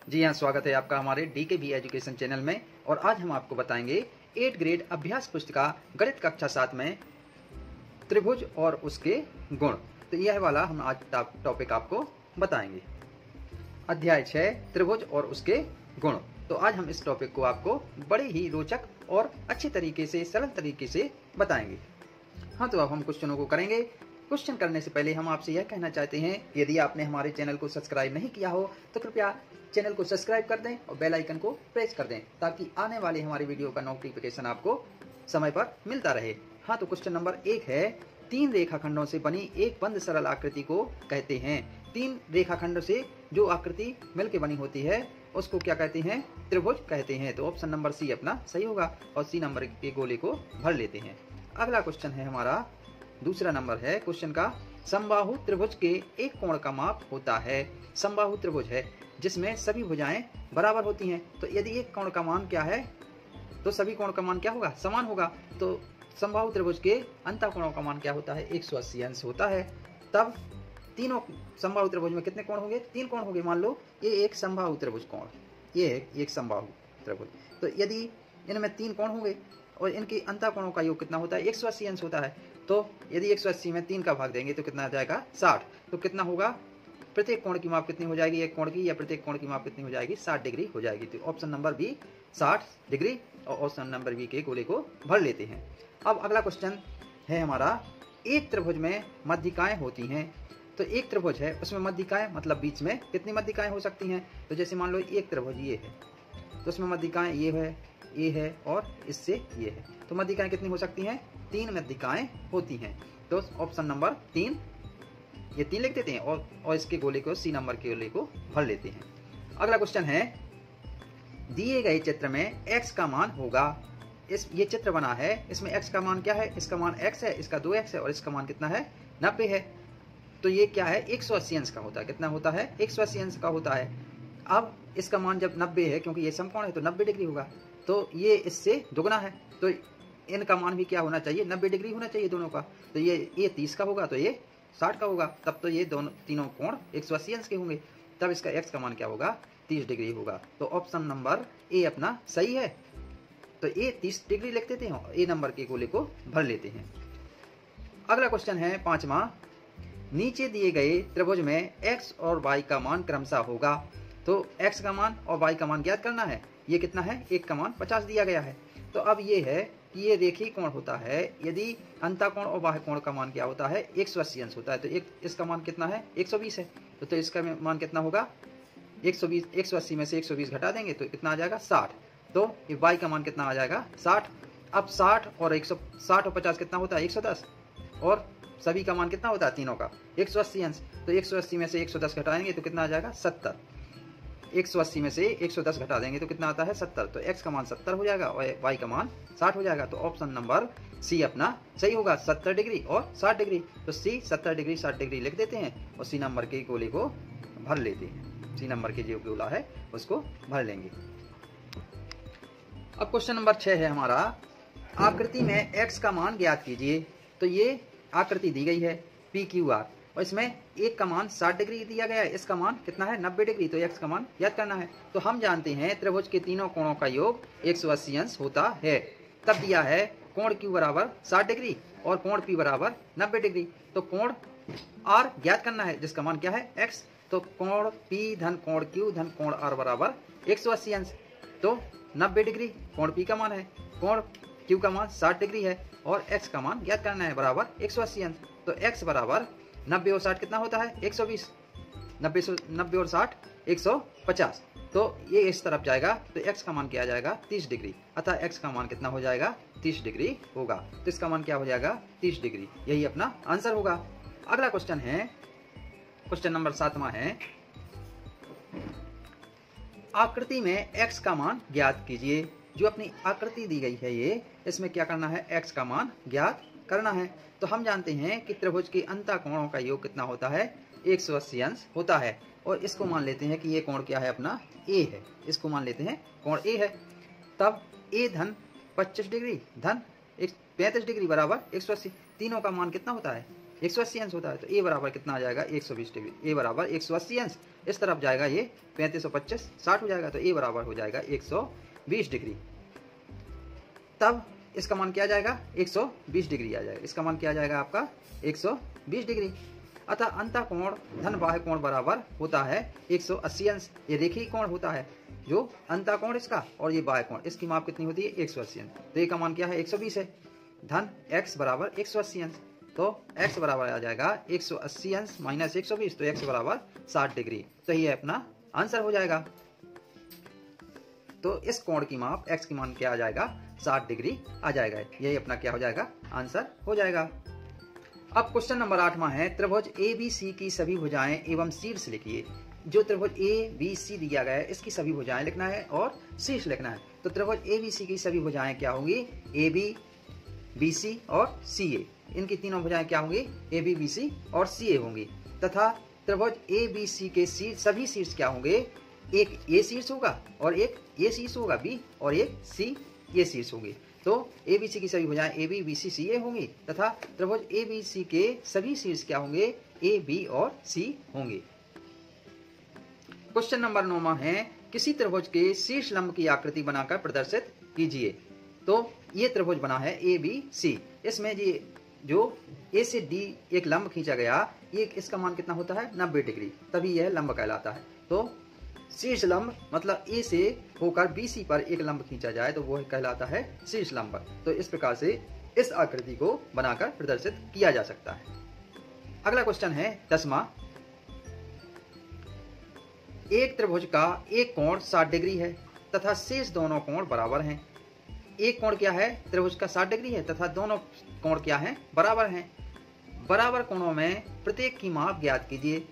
जी हाँ, स्वागत है आपका हमारे DKV एजुकेशन चैनल में। और आज हम आपको बताएंगे 8th ग्रेड अभ्यास पुस्तिका गणित कक्षा 7 में त्रिभुज और उसके गुण। तो यह वाला हम आज टॉपिक आपको बताएंगे। अध्याय 6 त्रिभुज और उसके गुण। तो आज हम इस टॉपिक को आपको बड़े ही रोचक और अच्छे तरीके से, सरल तरीके से बताएंगे। हाँ, तो अब हम क्वेश्चनों को करेंगे। क्वेश्चन करने से पहले हम आपसे यह कहना चाहते हैं, यदि आपने हमारे चैनल को सब्सक्राइब नहीं किया हो तो कृपया चैनल को सब्सक्राइब कर दें और बेल आइकन को प्रेस कर दें, ताकि आने वाले हमारे वीडियो का नोटिफिकेशन आपको समय पर मिलता रहे। हाँ, तो क्वेश्चन नंबर 1 है, 3 रेखाखंडों से बनी एक बंद सरल आकृति को कहते हैं। 3 रेखाखंड से जो आकृति मिलकर बनी होती है उसको क्या कहते हैं? त्रिभुज कहते हैं। तो ऑप्शन नंबर सी अपना सही होगा और सी नंबर के गोले को भर लेते हैं। अगला क्वेश्चन है हमारा, दूसरा नंबर है क्वेश्चन का, समबाहु त्रिभुज के एक कोण का माप होता है। समबाहु त्रिभुज है जिसमें सभी भुजाएं बराबर होती हैं। तो यदि एक कोण का मान क्या है तो सभी कोण का मान क्या होगा? समान होगा। तो समबाहु त्रिभुज के अंतःकोणों का मान क्या होता है? 180 अंश होता है। तब तीनों समबाहु त्रिभुज में कितने कोण होंगे? 3 कोण होंगे। मान लो ये एक समबाहु त्रिभुज कोण, ये एक समबाहु त्रिभुज। तो यदि इनमें 3 कोण होंगे और इनके अंतःकोणों का योग कितना होता है? 180 अंश होता है। तो यदि 180 में 3 का भाग देंगे तो कितना आ जाएगा? 60। तो कितना होगा? प्रत्येक कोण की माप कितनी हो जाएगी? एक कोण की, या प्रत्येक कोण की माप कितनी हो जाएगी? 60 डिग्री हो जाएगी। तो ऑप्शन नंबर बी 60 डिग्री और ऑप्शन नंबर बी के गोले को भर लेते हैं। अब अगला क्वेश्चन है हमारा, एक त्रिभुज में मध्यिकाएं होती हैं। तो एक त्रिभुज है उसमें मध्यिकाएं मतलब बीच में कितनी मध्यिकाएं हो सकती हैं? तो जैसे मान लो एक त्रिभुज ये है तो उसमें मध्यिकाएं ये है और इससे ये है। तो मध्यिकाएं कितनी हो सकती हैं? 3 मध्यिकाएं होती हैं। तो ऑप्शन नंबर 3, ये 3 लिख देते हैं और इसके गोले को, सी नंबर के गोले को भर लेते हैं। अगला क्वेश्चन है, दिए गए चित्र में x का मान होगा। ये चित्र बना है, इसमें x का मान क्या है? इसका मान x है, इसका 2x है और इसका मान कितना है? 90 है। तो ये क्या है? 180 अंश का होता है। कितना होता है? 180 अंश का होता है। अब इसका मान जब 90 है, क्योंकि ये समकोण है तो 90 डिग्री होगा, तो ये इससे दुगना है। तो इनका मान भी क्या होना चाहिए? 90 डिग्री होना चाहिए दोनों का। तो ये 30 का होगा तो ये 60 का होगा। तब तो ये तीनों कोण 180 अंश के होंगे। तब इसका x का मान क्या होगा? 30 डिग्री होगा। तो ऑप्शन नंबर ए अपना सही है। तो ए 30 डिग्री लिख देते हैं, ए नंबर के गोले को भर लेते हैं। अगला क्वेश्चन है 5वां, नीचे दिए गए त्रिभुज में x और y का मान क्रमशः होगा। तो x का मान और y का मान ज्ञात करना है। ये कितना है? एक का मान 50 दिया गया है। तो अब ये है कि ये रेखीय कोण होता है। यदि अंतःकोण और बाह्य कोण का मान क्या होता है? 180 अंश होता है। तो इसका मान कितना है? 120 है। तो इसका मान कितना होगा? 120। 180 में से 120 घटा देंगे तो कितना आ जाएगा? 60। तो ये y का मान कितना आ जाएगा? 60। अब 60 और 50 कितना होता है? 110। और सभी का मान कितना होता है? तीनों का 180 अंश। तो 180 में से 110 घटाएंगे तो कितना आ जाएगा? 70। 180 में से 110 घटा देंगे तो कितना आता है? 70। तो x का मान 70 हो जाएगा और y का मान 60 हो जाएगा। तो ऑप्शन नंबर सी अपना सही होगा, 70 डिग्री और 60 डिग्री। तो सी 70 डिग्री 60 डिग्री लिख देते हैं और सी नंबर के गोले को भर लेते हैं। सी नंबर के जो गोला है उसको भर लेंगे। अब क्वेश्चन नंबर 6 है हमारा, आकृति में x का मान ज्ञात कीजिए। तो ये आकृति दी गई है PQR और इसमें एक का मान 60 डिग्री दिया गया है, इसका मान कितना है? 90 डिग्री। तो x का मान याद करना है। तो हम जानते हैं त्रिभुज के तीनों कोणों का योग 180 अंश होता है। तब दिया है कोण Q बराबर 60 डिग्री और कोण P बराबर 90 डिग्री। तो कोण R ज्ञात करना है जिसका मान क्या है? x। तो कोण P धन कोण Q धन कोण R बराबर 180 अंश। तो 90 डिग्री कोण P का मान है, कोण Q का मान 60 डिग्री है और x का मान ज्ञात करना है बराबर 180 अंश। तो x बराबर 90 और 60 कितना होता है? 120। 90 और 60 150। तो ये इस तरफ जाएगा तो x का मान क्या आ जाएगा? 30 डिग्री। अतः x का मान कितना हो जाएगा? 30 डिग्री होगा। तो इसका मान क्या हो जाएगा? 30 डिग्री। यही अपना आंसर होगा। अगला क्वेश्चन है, क्वेश्चन नंबर 7वां है, आकृति में x का मान ज्ञात कीजिए। जो अपनी आकृति दी गई है ये, इसमें क्या करना है? x का मान ज्ञात करना है। तो हम जानते हैं कि त्रिभुज के अंतःकोणों का योग कितना होता है? 180 अंश होता है। और इसको मान लेते हैं कि ये कोण क्या है? अपना a है। इसको मान लेते हैं कोण a है। तब a धन 25 डिग्री धन 35 डिग्री बराबर 180। तीनों का मान कितना होता है? 180 अंश होता है। तो ए बराबर कितना आ जाएगा 120 डिग्री। ए बराबर 180 अंश, इस तरफ जाएगा ये 35 और 25 60 हो जाएगा। तो ए बराबर हो जाएगा 120 डिग्री। तब इसका मान क्या आ जाएगा 120 डिग्री आ जाएगा। इसका मान क्या आ जाएगा आपका 120 डिग्री। अतः अंतःकोण धन बाह्य कोण बराबर होता है 180 अंश। ये देखिए कोण होता है जो अंतःकोण इसका और ये बाह्य कोण, इसकी माप कितनी होती है 180 अंश। तो ये का मान क्या है 120 है। धन x बराबर 180 अंश। तो x बराबर आ जाएगा 180 अंश माइनस 120, तो x बराबर 60 डिग्री। तो ये अपना आंसर हो जाएगा। तो इस कोण की माप x की मान क्या आ जाएगा 60 डिग्री आ जाएगा। यही अपना क्या हो जाएगा आंसर हो जाएगा। अब क्वेश्चन नंबर 8वां है, त्रिभुज ABC की सभी भुजाएं एवं शीर्ष लिखिए। जो त्रिभुज ABC दिया गया है इसकी सभी भुजाएं लिखना है और शीर्ष लिखना है। तो त्रिभुज ABC की सभी भुजाएं क्या होंगी AB, BC और CA। इनकी तीनों भुजाएं क्या होंगी AB, BC और CA होंगी। तथा त्रिभुज ABC के सभी शीर्ष क्या होंगे, एक A शीर्ष होगा और एक A शीर्ष होगा B और एक C ये शीर्ष होगी। तो ABC की सभी भुजाएं AB, BC, CA होंगी तथा त्रिभुज ABC के सभी शीर्ष क्या होंगे A, B और C होंगे। क्वेश्चन नंबर 9वां है, किसी त्रिभुज के शीर्ष लंब की आकृति बनाकर प्रदर्शित कीजिए। तो ये त्रिभुज बना है ABC। इसमें ये जो A से D एक लंब खींचा गया, ये इसका मान कितना होता है 90 डिग्री, तभी यह लंब कहलाता है। तो शीर्ष लंब मतलब A से होकर BC पर एक लंब खींचा जाए तो वह कहलाता है शीर्ष लंब। तो इस प्रकार से इस आकृति को बनाकर प्रदर्शित किया जा सकता है। अगला क्वेश्चन है 10वां, एक त्रिभुज का एक कोण 60 डिग्री है तथा शेष दोनों कोण बराबर हैं। एक कोण क्या है त्रिभुज का 60 डिग्री है तथा दोनों कोण क्या है बराबर हैं। बराबर कोणों में प्रत्येक की माप ज्ञात कीजिए।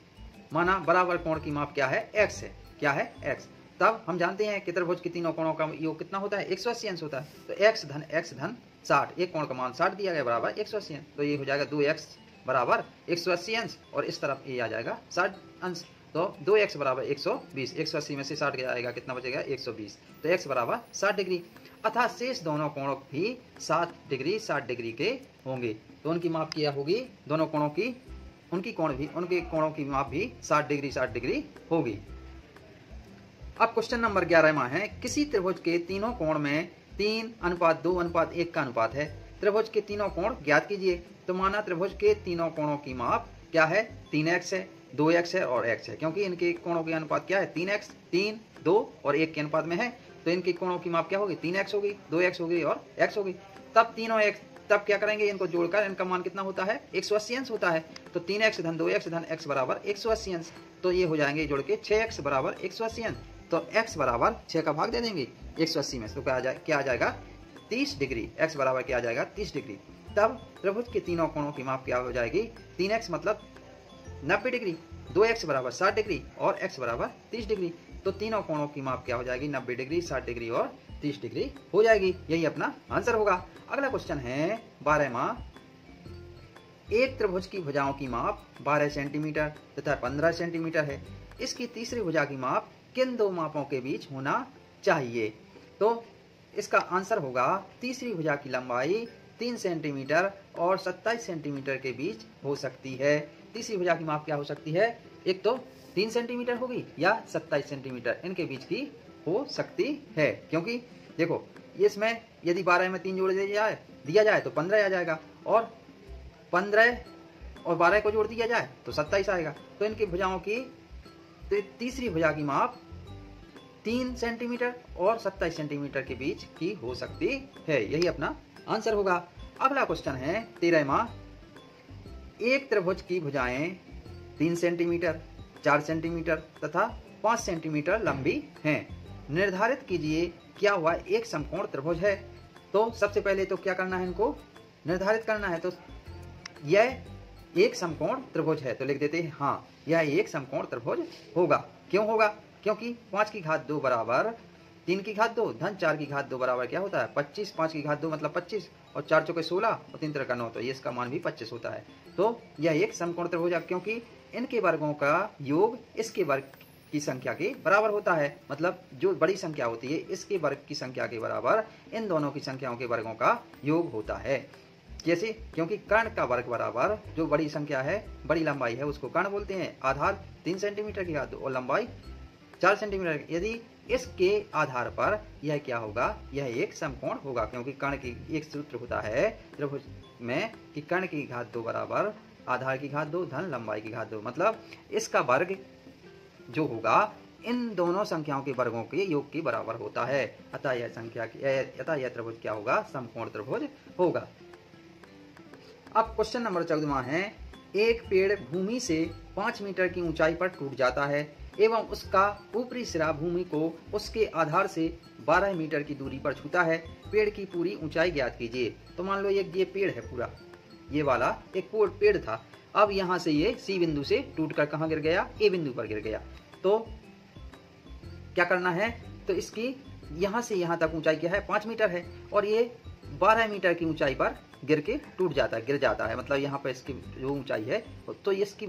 माना बराबर कोण की माप क्या है x है। क्या है x। तब हम जानते हैं कि त्रिभुज के तीनों कोणों का योग कितना होता है 180 अंश होता है। तो x धन 60, एक कोण का मान 60 दिया गया बराबर 180 अंश। तो ये हो जाएगा 2x बराबर 180 अंश और इस तरफ ये आ जाएगा 60 अंश। तो 2x बराबर 120, 180 में से 60 जाएगा कितना बचेगा 120। तो x बराबर 60 डिग्री। अतः शेष दोनों कोणों भी 60 डिग्री के होंगे। तो उनकी माप क्या होगी, दोनों कोणों की उनके कोणों की माप भी 60 डिग्री होगी। अब क्वेश्चन नंबर 11वां है, किसी त्रिभुज के तीनों कोण में 3:2:1 का अनुपात है। त्रिभुज के तीनों कोण ज्ञात कीजिए। तो माना त्रिभुज के तीनों कोणों की माप क्या है 3x है, 2x है और x है। क्योंकि इनके कोणों के अनुपात क्या है 3x, 3, 2 और 1 के अनुपात में है। तो इनके कोणों की माप क्या होगी 3x होगी, 2x होगी और x होगी। तब क्या करेंगे, इनको जोड़कर इनका मान कितना होता है 180 अंश होता है। तो 3x धन 2x धन x बराबर 180 अंश। तो ये हो जाएंगे जोड़ के 6x बराबर 180 अंश। तो x बराबर 6 का भाग दे देंगे 180 में। तो क्या आ जाएगा 30 डिग्री। x बराबर क्या आ जाएगा 30 डिग्री। तब त्रिभुज के तीनों कोणों की माप क्या हो जाएगी 3x मतलब 90 डिग्री, 2x बराबर 60 डिग्री और x बराबर 30 डिग्री। तो तीनों कोणों की माप क्या हो जाएगी 90 डिग्री, 60 डिग्री और 30 डिग्री हो जाएगी। यही अपना आंसर होगा। अगला क्वेश्चन है 12वां, एक त्रिभुज की भुजाओं की माप 12 सेंटीमीटर तथा 15 सेंटीमीटर है। इसकी तीसरी भुजा की माप किन दो मापों के बीच होना चाहिए। तो इसका आंसर होगा तीसरी भुजा की लंबाई 3 सेंटीमीटर और 27 सेंटीमीटर के बीच हो सकती है। तीसरी भुजा की माप क्या हो सकती है, एक तो 3 सेंटीमीटर होगी या 27 सेंटीमीटर, इनके बीच की हो सकती है। क्योंकि देखो इसमें यदि 12 में 3 जोड़ दिया जाए तो 15 आ जाएगा और 15 और 12 को जोड़ दिया जाए तो 27 आएगा। तो इनकी भुजाओं की तीसरी भुजा की माप 3 सेंटीमीटर और 27 सेंटीमीटर के बीच की हो सकती है। यही अपना आंसर होगा। अगला क्वेश्चन है 13वां, एक त्रिभुज की भुजाएं 3 सेंटीमीटर, 4 सेंटीमीटर तथा 5 सेंटीमीटर लंबी हैं। निर्धारित कीजिए क्या हुआ एक समकोण त्रिभुज है। तो सबसे पहले तो क्या करना है, इनको निर्धारित करना है। तो यह एक समकोण त्रिभुज है। तो लिख देते हैं हाँ यह एक समकोण त्रिभुज होगा। क्यों होगा, क्योंकि 5 की घात 2 बराबर 3 की घात 2 धन 4 की घात 2 बराबर क्या होता है 25। 5 की घात 2 मतलब 25 और 4 चौके 16 और 3 3 का 9, तो ये इसका मान भी 25 होता है। तो यह एक समकोण त्रिभुज है क्योंकि इनके वर्गों का योग इसके वर्ग की संख्या के बराबर होता है। मतलब जो बड़ी संख्या होती है इसके वर्ग की संख्या के बराबर इन दोनों की संख्याओं के वर्गों का योग होता है। कैसे? क्योंकि कर्ण का वर्ग बराबर जो बड़ी संख्या है, बड़ी लंबाई है, उसको कर्ण बोलते हैं। आधार 3 सेंटीमीटर की घात 2 और लंबाई 4 सेंटीमीटर। यदि इसके आधार पर यह क्या होगा? यह एक समकोण होगा, क्योंकि कर्ण की एक सूत्र होता है त्रिभुज में कि कर्ण की घात 2 बराबर आधार की घात 2 धन लंबाई की घात 2। मतलब इसका वर्ग जो होगा इन दोनों संख्याओं के वर्गों के योग के बराबर होता है। अतः यह त्रिभुज क्या होगा? समकोण त्रिभुज होगा। अब क्वेश्चन नंबर 14वां है, एक पेड़ भूमि से 5 मीटर की ऊंचाई पर टूट जाता है एवं उसका ऊपरी सिरा भूमि को उसके आधार से 12 मीटर की दूरी पर छूता है। पेड़ की पूरी ऊंचाई ज्ञात कीजिए। तो मान लो ये पेड़ है पूरा, ये वाला एक पेड़ था। अब यहाँ से ये सी बिंदु से टूटकर कहाँ गिर गया? ए बिंदु पर गिर गया। तो क्या करना है? तो इसकी यहाँ से यहाँ तक ऊंचाई क्या है? 5 मीटर है और ये 12 मीटर की ऊंचाई पर गिर जाता है। मतलब यहाँ पर इसकी जो ऊंचाई है तो इसकी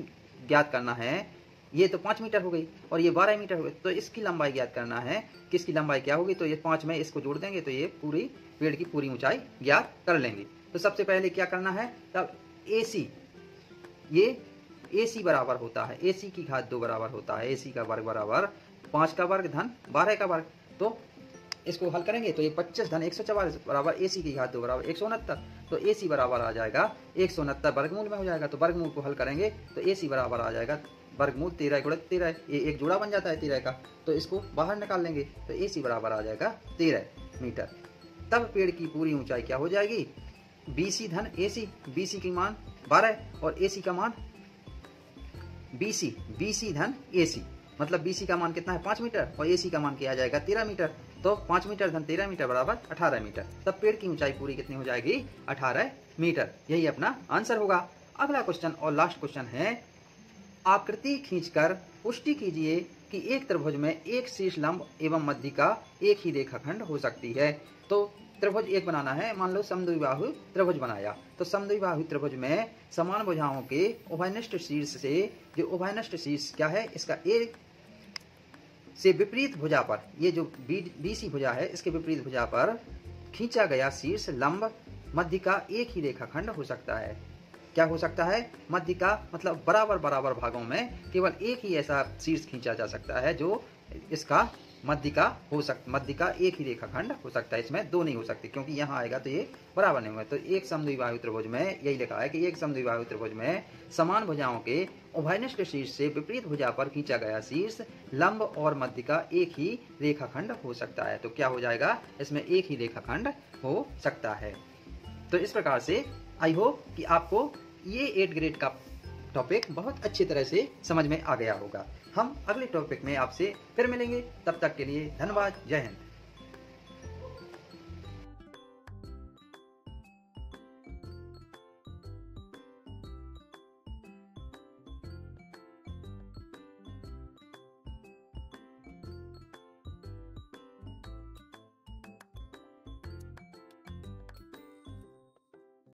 ज्ञात करना है। ये तो 5 मीटर हो गई और ये 12 मीटर हो गई, तो इसकी लंबाई ज्ञात करना है कि इसकी लंबाई क्या होगी। तो ये 5 में इसको जोड़ देंगे तो ये पूरी पेड़ की पूरी ऊंचाई ज्ञात कर लेंगे। तो सबसे पहले क्या करना है? तब AC, ये AC बराबर होता है, AC की घात 2 बराबर होता है AC का वर्ग बराबर 5 का वर्ग धन 12 का वर्ग। तो इसको हल करेंगे तो ये 25 धन 144 बराबर AC की घात 2 बराबर 169। तो AC बराबर आ जाएगा 169 वर्गमूल में हो जाएगा। तो वर्गमूल को हल करेंगे तो AC बराबर आ जाएगा वर्गमूल 13 गुणित 13, ये एक जोड़ा बन जाता है 13 का। तो इसको बाहर निकाल लेंगे तो AC बराबर आ जाएगा 13 मीटर। तब पेड़ की पूरी ऊंचाई क्या हो जाएगी? BC धन AC, BC की मान 12 और AC का मान BC धन AC। मतलब BC का मान कितना है? 5 मीटर और AC का मान क्या आ जाएगा? 13 मीटर। तो 5 मीटर धन 13 मीटर बराबर 18 मीटर। तब पेड़ की ऊंचाई पूरी कितनी हो जाएगी? 18 मीटर। यही अपना आंसर होगा। अगला क्वेश्चन और लास्ट क्वेश्चन है, आकृति खींचकर पुष्टि कीजिए कि एक त्रिभुज में एक शीर्ष लंब एवं मध्यिका एक ही रेखाखंड हो सकती है। तो त्रिभुज एक बनाना है। मान लो समद्विबाहु त्रिभुज बनाया, तो समद्विबाहु त्रिभुज में समान भुजाओं के उभयनिष्ठ शीर्ष से, जो उभयनिष्ठ शीर्ष क्या है? इसका ए से विपरीत भुजा पर, ये जो BC भुजा है इसके विपरीत भुजा पर खींचा गया शीर्ष लंब मध्यिका एक ही रेखाखंड हो सकता है। क्या हो सकता है? मध्यिका मतलब बराबर बराबर भागों में केवल एक ही ऐसा शीर्ष खींचा जा सकता है जो इसका मध्यिका एक ही रेखाखंड हो सकता है। इसमें दो नहीं हो सकती, क्योंकि यहाँ आएगा तो ये बराबर नहीं होगा। तो एक समद्विबाहु त्रिभुज में यही लिखा है कि एक समद्विबाहु त्रिभुज में समान भुजाओं के उभयनिष्ठ शीर्ष से विपरीत भुजा पर खींचा गया शीर्ष लंब और मध्यिका एक ही रेखाखंड हो सकता है। तो क्या हो जाएगा? इसमें एक ही रेखाखंड हो सकता है। तो इस प्रकार से आई होप कि आपको ये 8th ग्रेड का टॉपिक बहुत अच्छी तरह से समझ में आ गया होगा। हम अगले टॉपिक में आपसे फिर मिलेंगे। तब तक के लिए धन्यवाद। जय हिंद।